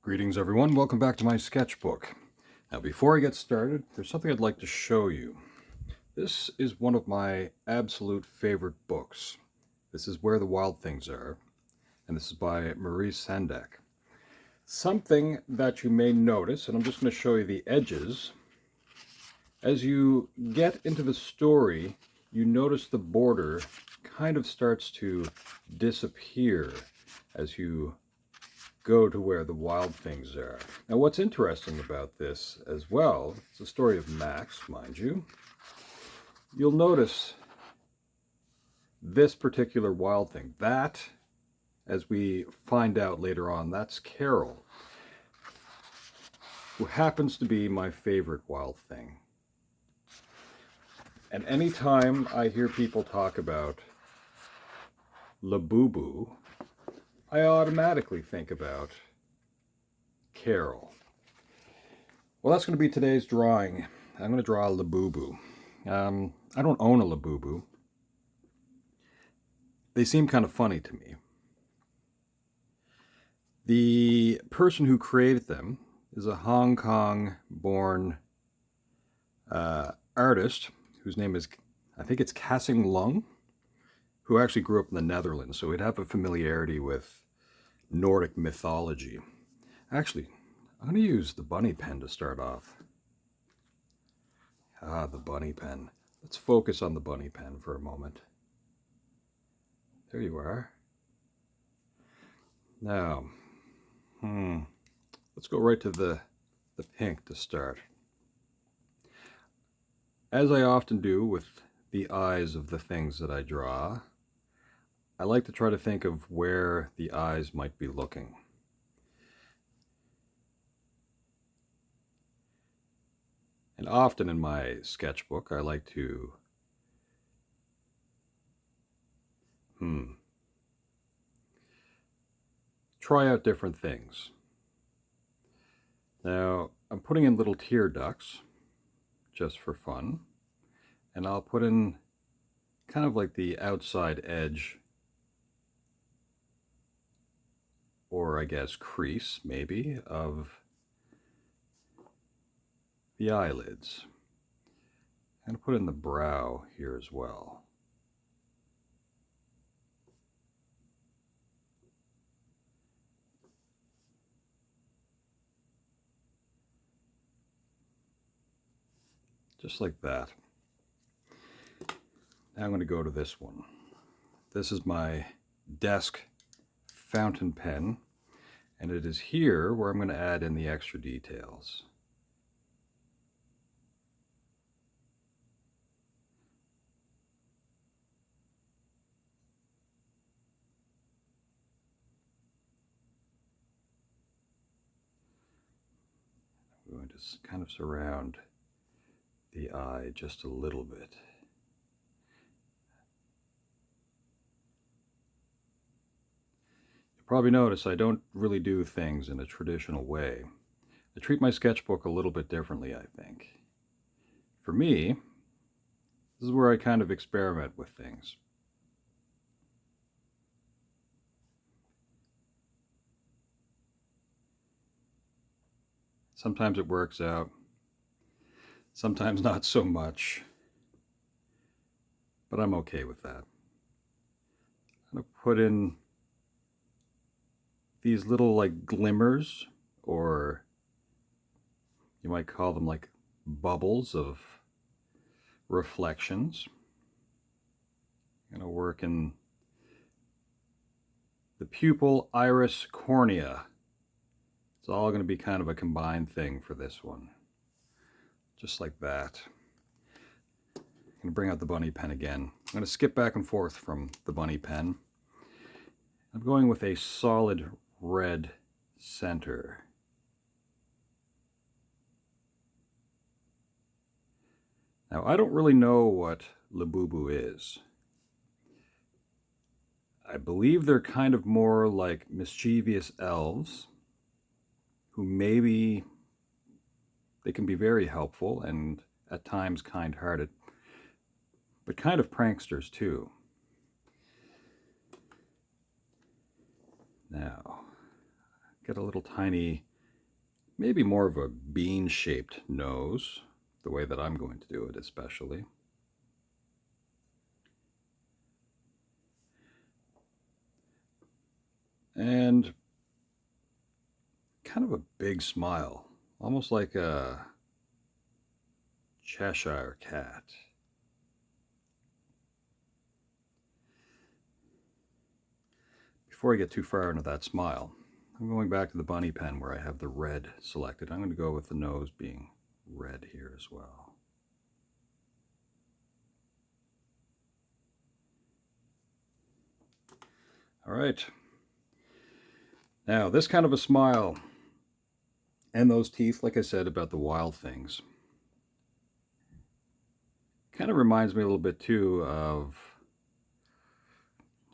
Greetings everyone, welcome back to my sketchbook. Now before I get started, there's something I'd like to show you. This is one of my absolute favorite books. This is Where the Wild Things Are, and this is by Marie Sandek. Something that you may notice, and I'm just going to show you the edges. As you get into the story, you notice the border kind of starts to disappear as you go to where the wild things are. Now what's interesting about this as well, it's a story of Max, mind you, you'll notice this particular wild thing. That, as we find out later on, that's Carol, who happens to be my favorite wild thing. And anytime I hear people talk about LaBuBu, I automatically think about Carol. Well, that's going to be today's drawing. I'm going to draw a LaBuBu. I don't own a LaBuBu. They seem kind of funny to me. The person who created them is a Hong Kong-born artist whose name is, I think it's Kasing Lung, who actually grew up in the Netherlands, so he'd have a familiarity with Nordic mythology. Actually, I'm going to use the bunny pen to start off. The bunny pen. Let's focus on the bunny pen for a moment. There you are. Now, let's go right to the pink to start. As I often do with the eyes of the things that I draw, I like to try to think of where the eyes might be looking. And often in my sketchbook, I like to try out different things. Now, I'm putting in little tear ducts just for fun, and I'll put in kind of like the outside edge, or I guess crease maybe, of the eyelids. I'm going to put in the brow here as well. Just like that. Now I'm going to go to this one. This is my desk fountain pen, and it is here where I'm going to add in the extra details. I'm going to kind of surround the eye just a little bit. You'll probably notice I don't really do things in a traditional way. I treat my sketchbook a little bit differently, I think. For me, this is where I kind of experiment with things. Sometimes it works out, sometimes not so much, but I'm okay with that. I'm going to put in these little like glimmers, or you might call them like bubbles of reflections. I'm going to work in the pupil, iris, cornea. It's all going to be kind of a combined thing for this one. Just like that. I'm going to bring out the bunny pen again. I'm going to skip back and forth from the bunny pen. I'm going with a solid red center. Now, I don't really know what LaBuBu is. I believe they're kind of more like mischievous elves who maybe they can be very helpful and at times kind-hearted, but kind of pranksters too. Now, get a little tiny maybe more of a bean-shaped nose, the way that I'm going to do it especially. And kind of a big smile, almost like a Cheshire cat. Before I get too far into that smile, I'm going back to the bunny pen where I have the red selected. I'm going to go with the nose being red here as well. All right. Now, this kind of a smile and those teeth, like I said about the wild things, kind of reminds me a little bit too of,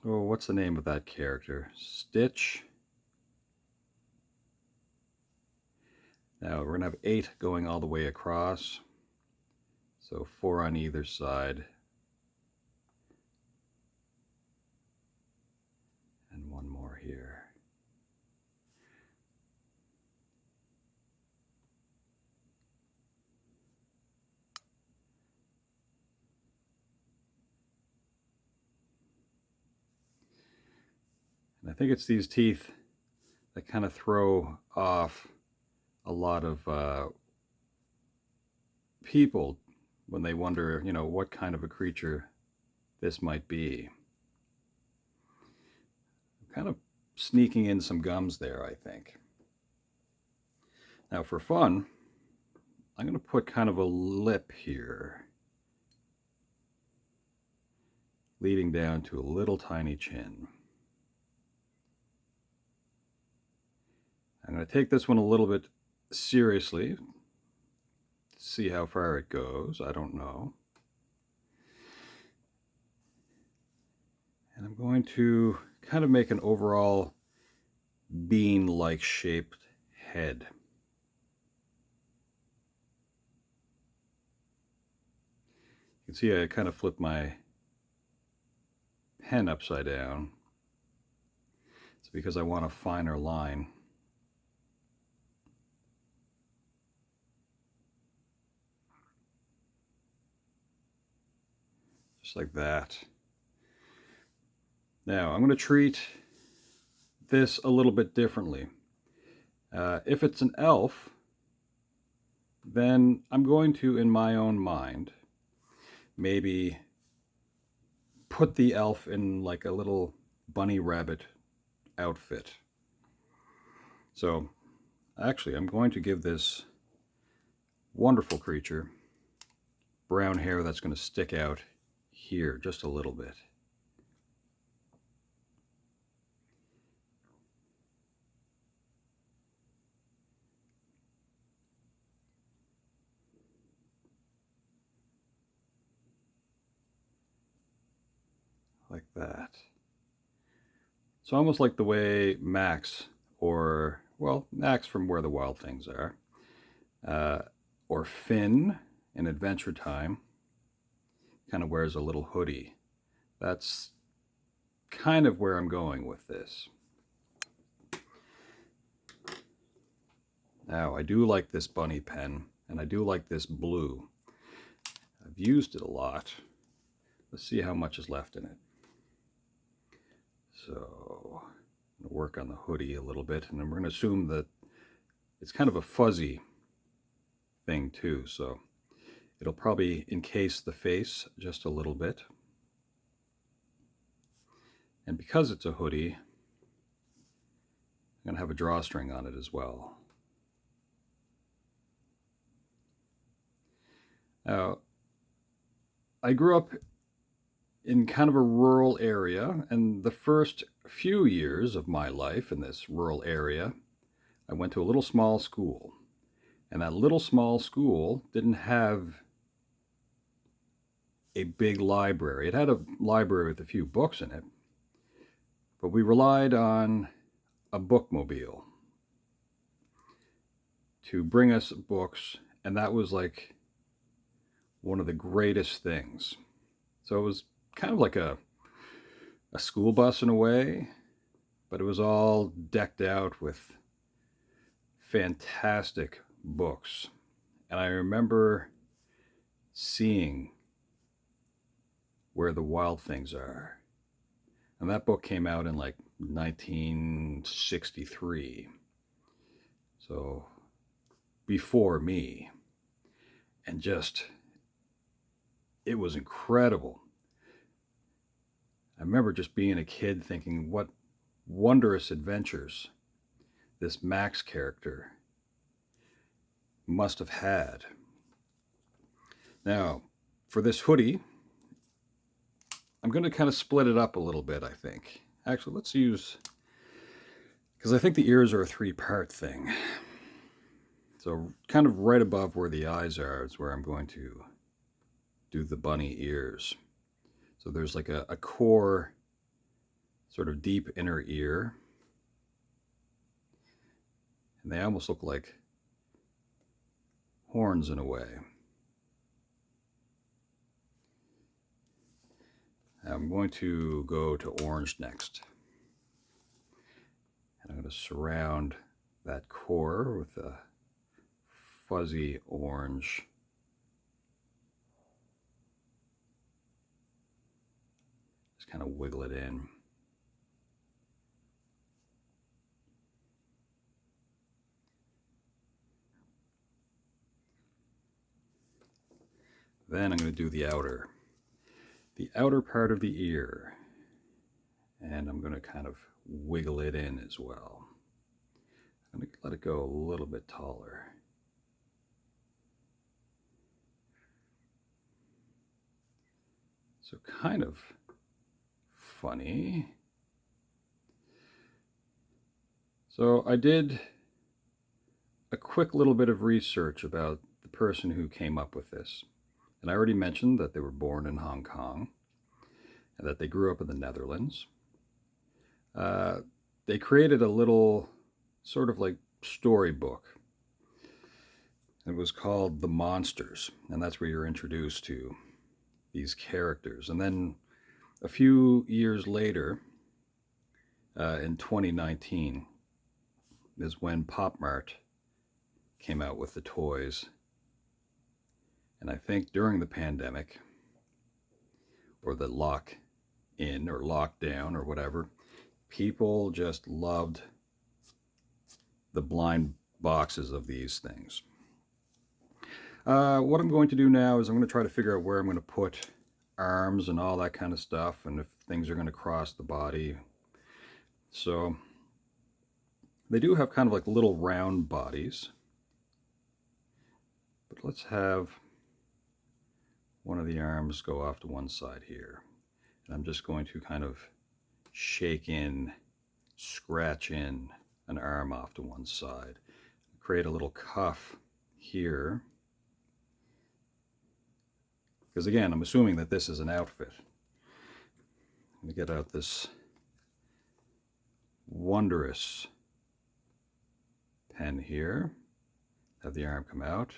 oh, what's the name of that character? Stitch. Now, we're going to have 8 going all the way across. So 4 on either side. And 1 more here. And I think it's these teeth that kind of throw off a lot of people when they wonder, you know, what kind of a creature this might be. Kind of sneaking in some gums there, I think. Now for fun, I'm going to put kind of a lip here, leading down to a little tiny chin. I'm going to take this one a little bit seriously, see how far it goes. I don't know. And I'm going to kind of make an overall bean-like shaped head. You can see I kind of flipped my pen upside down. It's because I want a finer line. Just like that. Now, I'm going to treat this a little bit differently. If it's an elf, then I'm going to, in my own mind, maybe put the elf in like a little bunny rabbit outfit. So, actually, I'm going to give this wonderful creature brown hair that's going to stick out here just a little bit. Like that. It's almost like the way Max, or, well, Max from Where the Wild Things Are, or Finn in Adventure Time, kind of wears a little hoodie. That's kind of where I'm going with this. Now, I do like this bunny pen, and I do like this blue. I've used it a lot. Let's see how much is left in it. So, I'm going to work on the hoodie a little bit, and then we're going to assume that it's kind of a fuzzy thing too, so it'll probably encase the face just a little bit. And because it's a hoodie, I'm going to have a drawstring on it as well. Now, I grew up in kind of a rural area, and the first few years of my life in this rural area, I went to a little small school. And that little small school didn't have a big library. It had a library with a few books in it, but we relied on a bookmobile to bring us books, and that was like one of the greatest things. So it was kind of like a school bus in a way, but it was all decked out with fantastic books. And I remember seeing Where the Wild Things Are. And that book came out in like 1963. So before me. And just, it was incredible. I remember just being a kid thinking what wondrous adventures this Max character must have had. Now, for this hoodie, I'm going to kind of split it up a little bit, I think. Actually, let's use, because I think the ears are a three-part thing. So kind of right above where the eyes are is where I'm going to do the bunny ears. So there's like a core, sort of deep inner ear. And they almost look like horns in a way. I'm going to go to orange next. And I'm going to surround that core with a fuzzy orange. Just kind of wiggle it in. Then I'm going to do the outer part of the ear. And I'm going to kind of wiggle it in as well. I'm going to let it go a little bit taller. So kind of funny. So I did a quick little bit of research about the person who came up with this. And I already mentioned that they were born in Hong Kong and that they grew up in the Netherlands. They created a little sort of like storybook. It was called The Monsters, and that's where you're introduced to these characters. And then a few years later, in 2019, is when Pop Mart came out with the toys. And I think during the pandemic, or the lock-in or lockdown or whatever, people just loved the blind boxes of these things. What I'm going to do now is I'm going to try to figure out where I'm going to put arms and all that kind of stuff, and if things are going to cross the body. So they do have kind of like little round bodies. But let's have one of the arms go off to one side here. And I'm just going to kind of shake in, scratch in an arm off to one side. Create a little cuff here. Because again, I'm assuming that this is an outfit. Let me get out this wondrous pen here. Have the arm come out.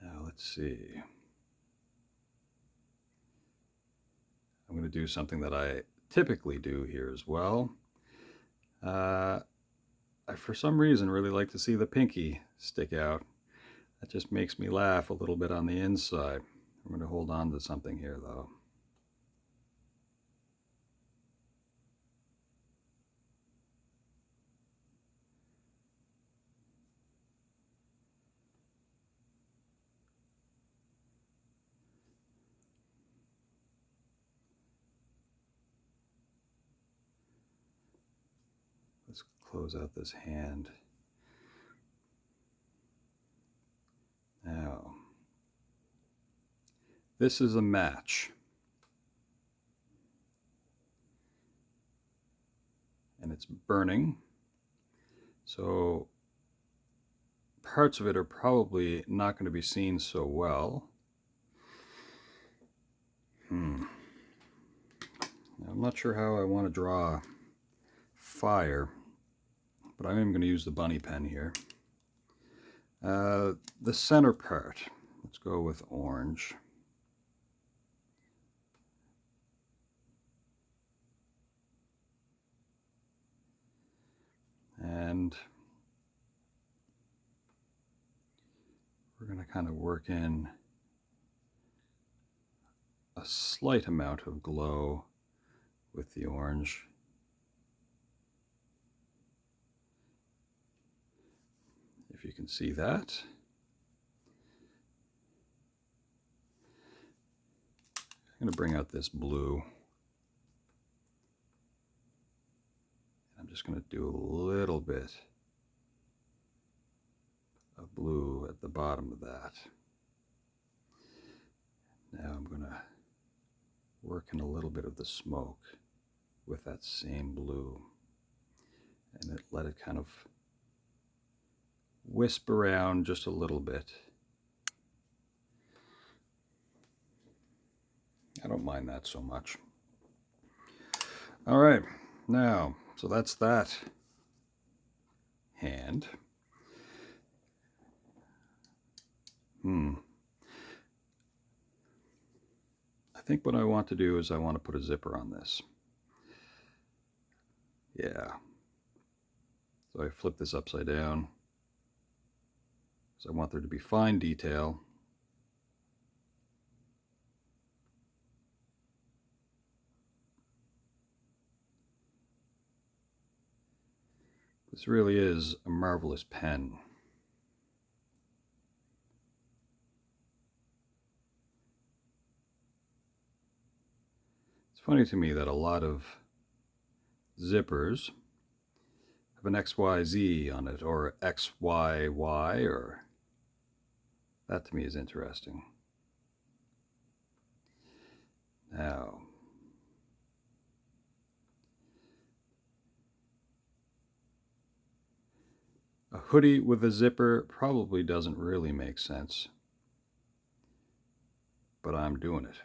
Now let's see. I'm going to do something that I typically do here as well. I, for some reason, really like to see the pinky stick out. That just makes me laugh a little bit on the inside. I'm going to hold on to something here, though. Let's close out this hand. Now, this is a match. And it's burning. So parts of it are probably not going to be seen so well. I'm not sure how I want to draw fire, but I am going to use the bunny pen here. The center part, let's go with orange. kind of work in a slight amount of glow with the orange. If you can see that. I'm going to bring out this blue. I'm just going to do a little bit of blue at the bottom of that. Now I'm going to work in a little bit of the smoke with that same blue, and let it kind of wisp around just a little bit. I don't mind that so much. All right, now, so that's that hand. I think what I want to do is I want to put a zipper on this. Yeah. So I flip this upside down. So I want there to be fine detail. This really is a marvelous pen. It's funny to me that a lot of zippers have an XYZ on it, or XYY, or that to me is interesting. Now, a hoodie with a zipper probably doesn't really make sense, but I'm doing it.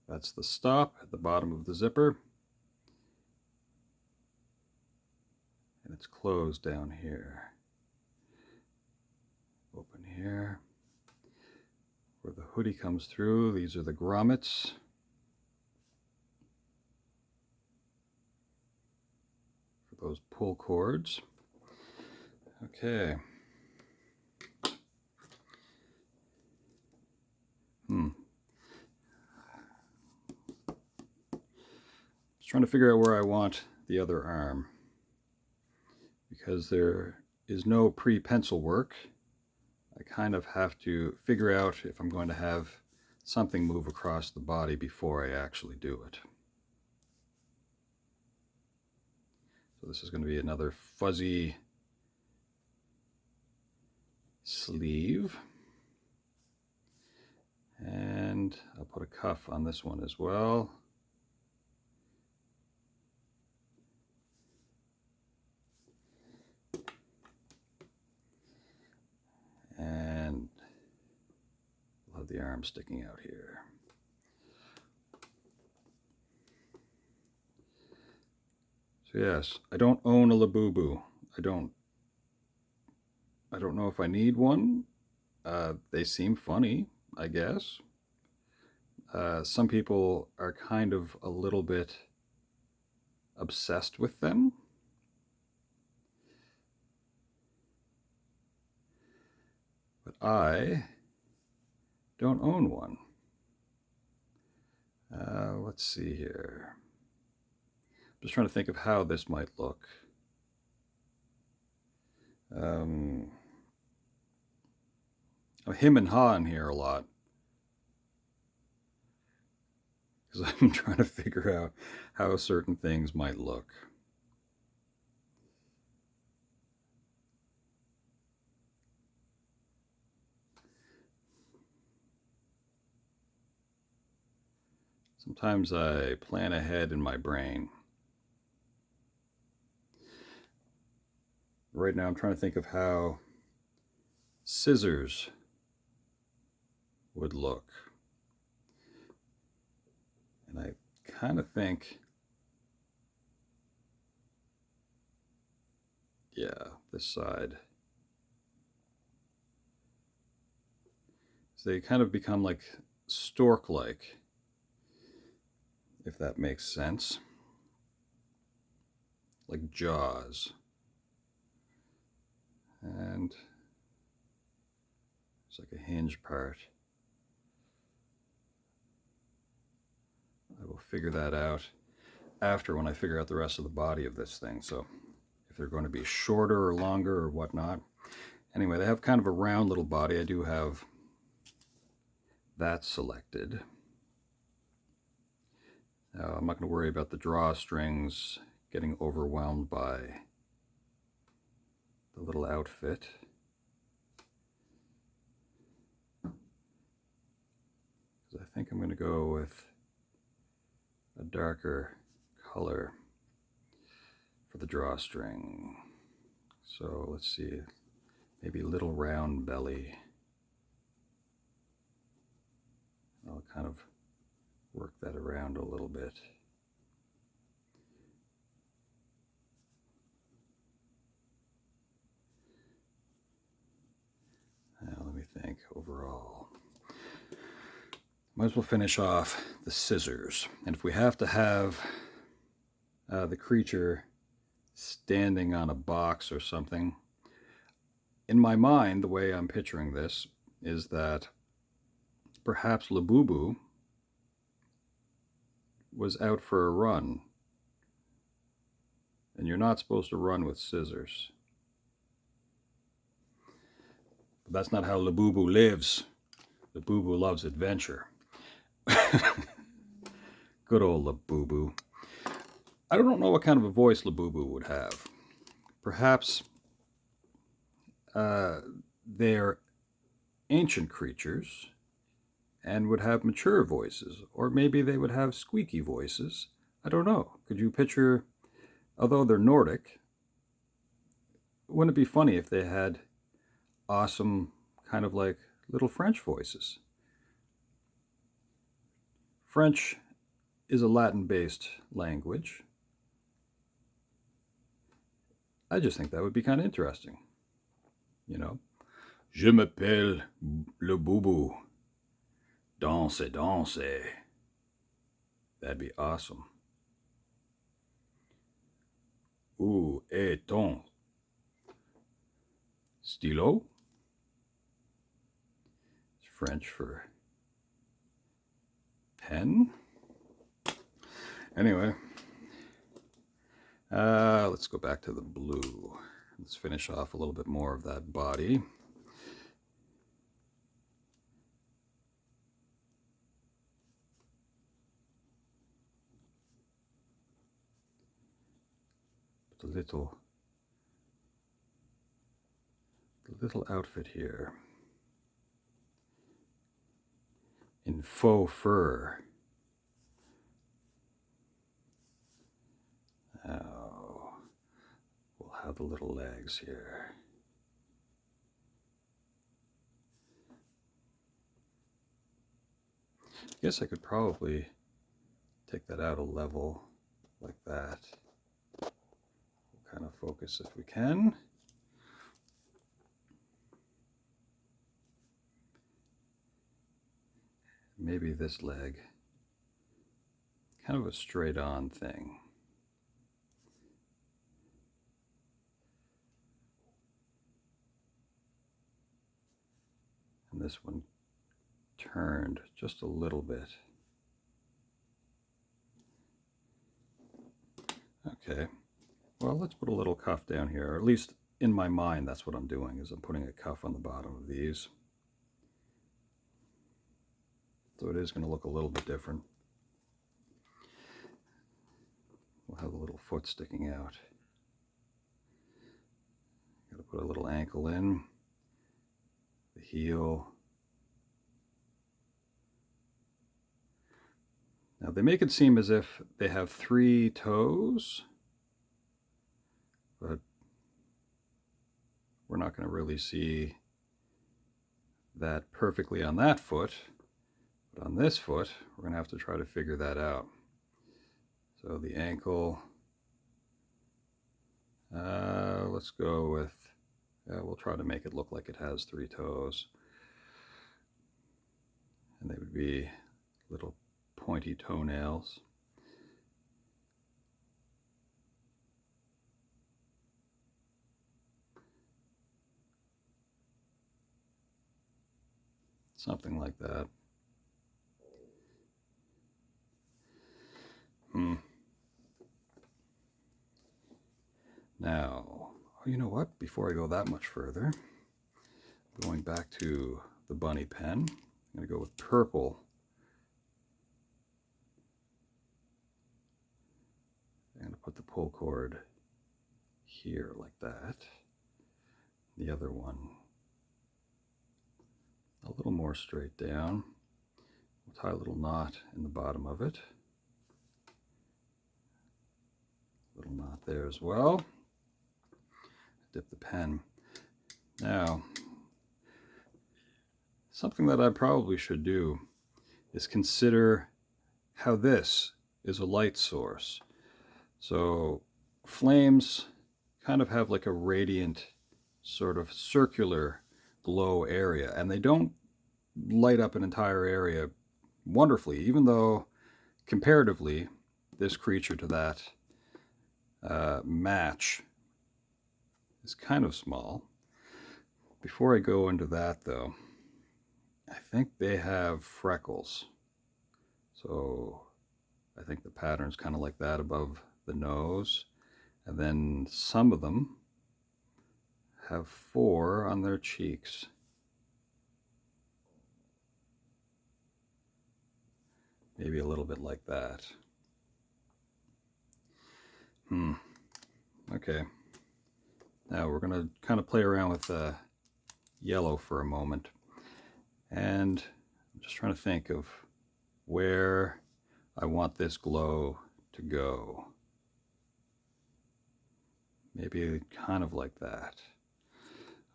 That's the stop at the bottom of the zipper. And it's closed down here. Open here. Where the hoodie comes through, these are the grommets. For those pull cords. Okay. Just trying to figure out where I want the other arm, because there is no pre-pencil work. I kind of have to figure out if I'm going to have something move across the body before I actually do it. So this is going to be another fuzzy sleeve. And I'll put a cuff on this one as well. And we'll have the arm sticking out here. So yes, I don't own a LaBuBu. I don't know if I need one. They seem funny, I guess. Some people are kind of a little bit obsessed with them. But I don't own one. Let's see here. I'm just trying to think of how this might look. Him and ha in here a lot, because I'm trying to figure out how certain things might look. Sometimes I plan ahead in my brain. Right now I'm trying to think of how scissors would look. And I kind of think, yeah, this side. So they kind of become like stork-like, if that makes sense. like jaws. And it's like a hinge part. I will figure that out after, when I figure out the rest of the body of this thing. So if they're going to be shorter or longer or whatnot. Anyway, they have kind of a round little body. I do have that selected. I'm not going to worry about the drawstrings getting overwhelmed by the little outfit. Because I think I'm going to go with a darker color for the drawstring. So let's see, maybe little round belly. I'll kind of work that around a little bit. Now let me think overall. Might as well finish off the scissors. And if we have to have the creature standing on a box or something, in my mind, the way I'm picturing this is that perhaps LaBuBu was out for a run. And you're not supposed to run with scissors. But that's not how LaBuBu lives. LaBuBu loves adventure. Good old LaBuBu. I don't know what kind of a voice LaBuBu would have. Perhaps they're ancient creatures and would have mature voices, or maybe they would have squeaky voices. I don't know. Could you picture, although they're Nordic, wouldn't it be funny if they had awesome kind of like little French voices? French is a Latin-based language. I just think that would be kind of interesting. You know, Je m'appelle LaBuBu. Danse, danse. That'd be awesome. Où est ton stylo? It's French for pen. Anyway, let's go back to the blue. Let's finish off a little bit more of that body. The little outfit here in faux fur. Oh, we'll have the little legs here. I guess I could probably take that out a level like that. We'll kind of focus if we can. Maybe this leg, kind of a straight on thing. And this one turned just a little bit. Okay, well, let's put a little cuff down here, or at least in my mind that's what I'm doing, is I'm putting a cuff on the bottom of these. So it is going to look a little bit different. We'll have a little foot sticking out. Got to put a little ankle in, the heel. Now they make it seem as if they have 3 toes, but we're not going to really see that perfectly on that foot. But on this foot, we're going to have to try to figure that out. So the ankle, let's go with, we'll try to make it look like it has 3 toes. And they would be little pointy toenails. Something like that. Now, you know what? Before I go that much further, going back to the bunny pen, I'm going to go with purple. I'm going to put the pull cord here like that. The other one a little more straight down. We'll tie a little knot in the bottom of it. Little knot there as well. Dip the pen. Now, something that I probably should do is consider how this is a light source. So flames kind of have like a radiant sort of circular glow area, and they don't light up an entire area wonderfully, even though comparatively this creature to that match is kind of small. Before I go into that though, I think they have freckles. So I think the pattern's kind of like that above the nose, and then some of them have 4 on their cheeks. Maybe a little bit like that. Okay. Now we're going to kind of play around with yellow for a moment. And I'm just trying to think of where I want this glow to go. Maybe kind of like that.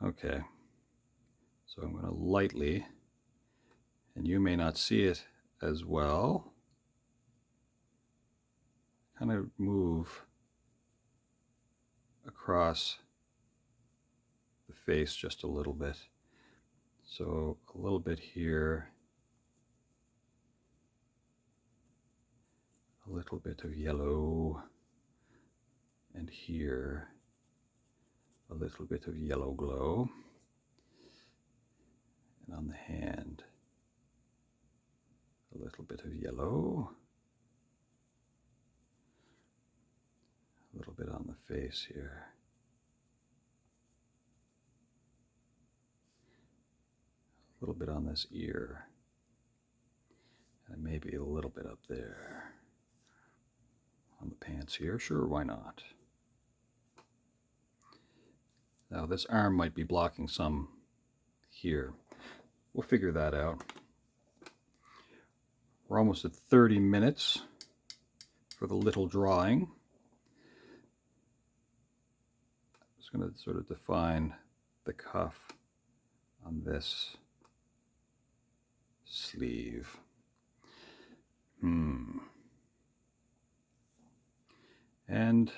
Okay. So I'm going to lightly, and you may not see it as well, kind of move across the face just a little bit. So a little bit here, a little bit of yellow, and here a little bit of yellow glow, and on the hand a little bit of yellow, a little bit on the face here. A little bit on this ear, and maybe a little bit up there on the pants here. Sure, why not? Now this arm might be blocking some here. We'll figure that out. We're almost at 30 minutes for the little drawing. I'm just going to sort of define the cuff on this sleeve. And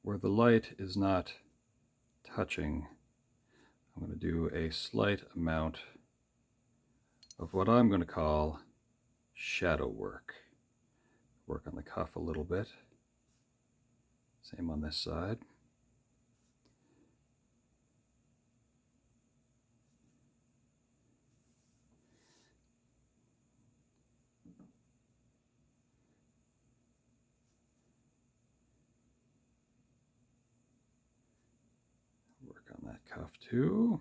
where the light is not touching, I'm going to do a slight amount of what I'm going to call shadow work. Work on the cuff a little bit. Same on this side. Work on that cuff too.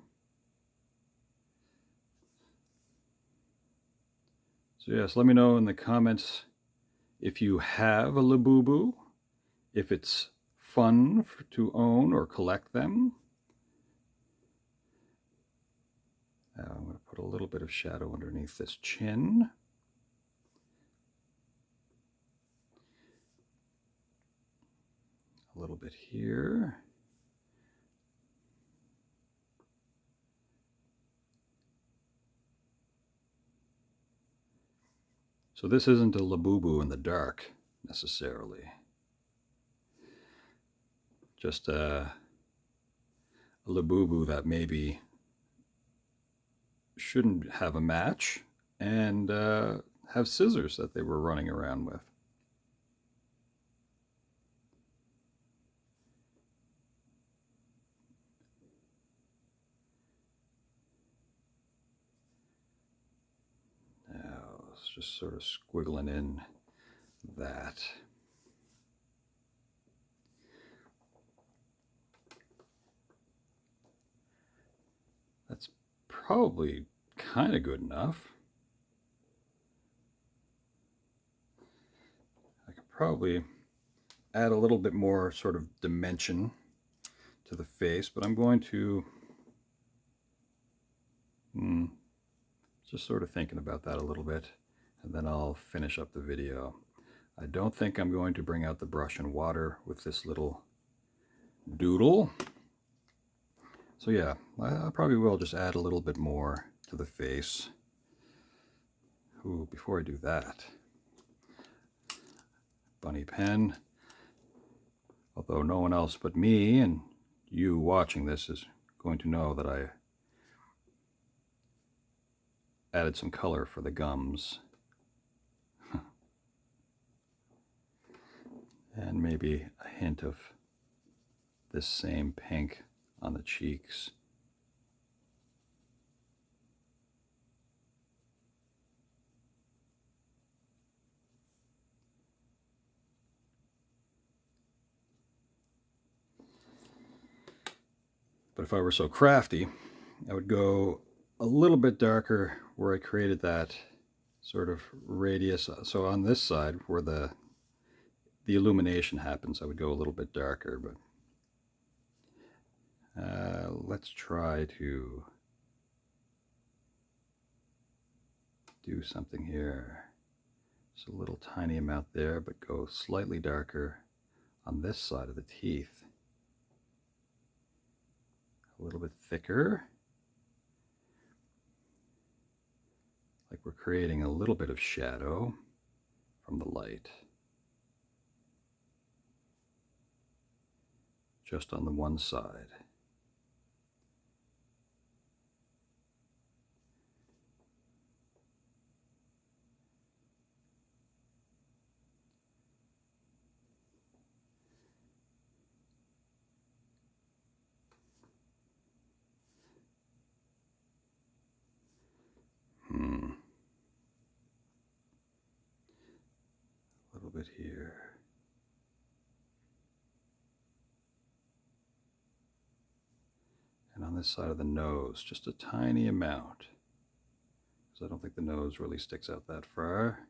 So yes, let me know in the comments if you have a LaBuBu, if it's fun to own or collect them. Now I'm going to put a little bit of shadow underneath this chin. A little bit here. So this isn't a LaBuBu in the dark necessarily. Just a LaBuBu that maybe shouldn't have a match and have scissors that they were running around with. just sort of squiggling in that. That's probably kind of good enough. I could probably add a little bit more sort of dimension to the face, but I'm going to just sort of thinking about that a little bit, and then I'll finish up the video. I don't think I'm going to bring out the brush and water with this little doodle. So yeah, I probably will just add a little bit more to the face. Ooh, before I do that, bunny pen. Although no one else but me and you watching this is going to know that I added some color for the gums. And maybe a hint of this same pink on the cheeks. But if I were so crafty, I would go a little bit darker where I created that sort of radius. So on this side where the illumination happens, I would go a little bit darker, but let's try to do something here. Just a little tiny amount there, but go slightly darker on this side of the teeth. A little bit thicker. Like we're creating a little bit of shadow from the light. Just on the one side. A little bit here. And on this side of the nose, just a tiny amount. Because I don't think the nose really sticks out that far.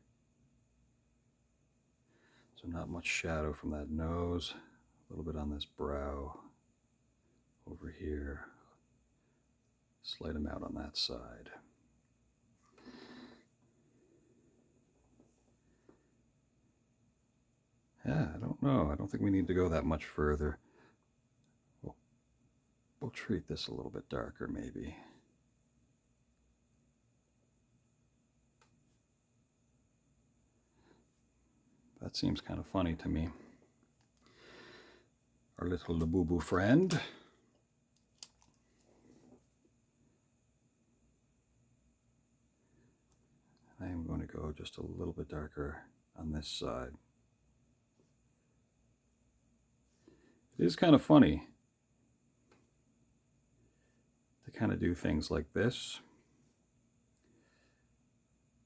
So not much shadow from that nose. A little bit on this brow over here. Slight amount on that side. Yeah, I don't know. I don't think we need to go that much further. We'll treat this a little bit darker, maybe. That seems kind of funny to me. Our little LaBuBu friend. I am going to go just a little bit darker on this side. It is kind of funny to kind of do things like this.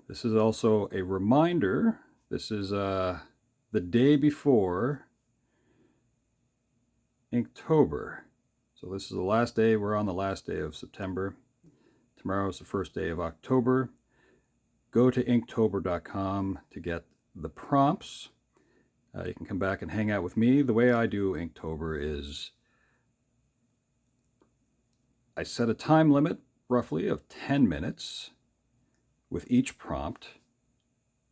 This is also a reminder. This is the day before Inktober. So this is the last day. We're on the last day of September. Tomorrow is the first day of October. Go to inktober.com to get the prompts. You can come back and hang out with me. The way I do Inktober is I set a time limit, roughly, of 10 minutes with each prompt,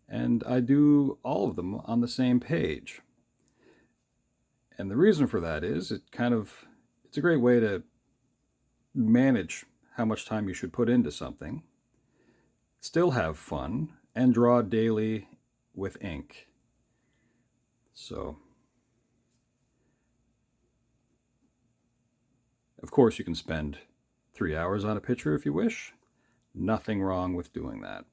and I do all of them on the same page. And the reason for that is it's a great way to manage how much time you should put into something, still have fun, and draw daily with ink. So, of course, you can spend 3 hours on a picture if you wish. Nothing wrong with doing that.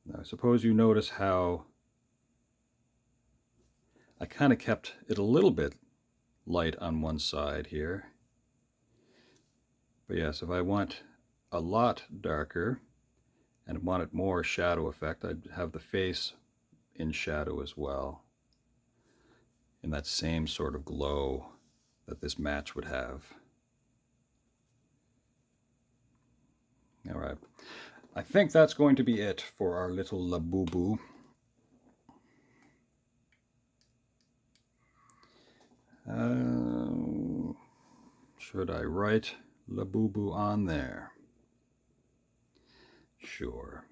Now, I suppose you notice how I kind of kept it a little bit light on one side here. But yes, if I want a lot darker and wanted more shadow effect, I'd have the face in shadow as well, in that same sort of glow that this match would have. All right, I think that's going to be it for our little LaBuBu. Should I write LaBuBu on there? Sure.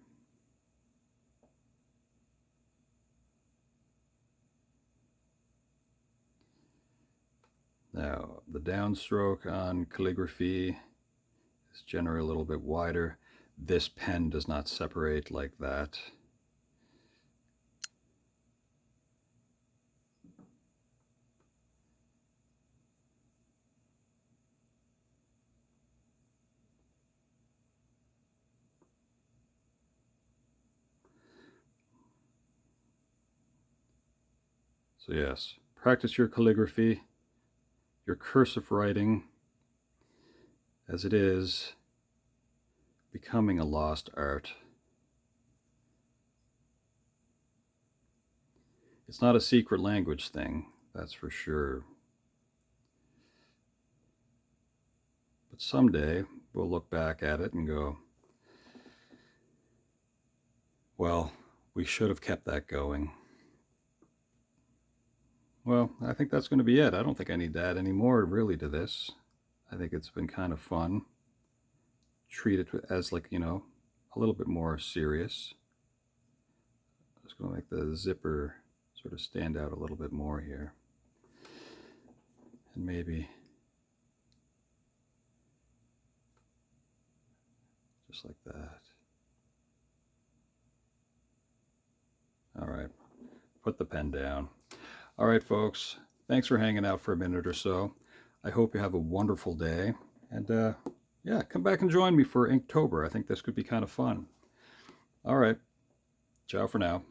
Now, the downstroke on calligraphy is generally a little bit wider. This pen does not separate like that. So yes, practice your calligraphy, your cursive writing, as it is becoming a lost art. It's not a secret language thing, that's for sure. But someday we'll look back at it and go, well, we should have kept that going. Well, I think that's going to be it. I don't think I need to add any more really to this. I think it's been kind of fun. Treat it as, like, you know, a little bit more serious. I'm just going to make the zipper sort of stand out a little bit more here. And maybe just like that. All right, put the pen down. All right, folks, thanks for hanging out for a minute or so. I hope you have a wonderful day. And yeah, come back and join me for Inktober. I think this could be kind of fun. All right, ciao for now.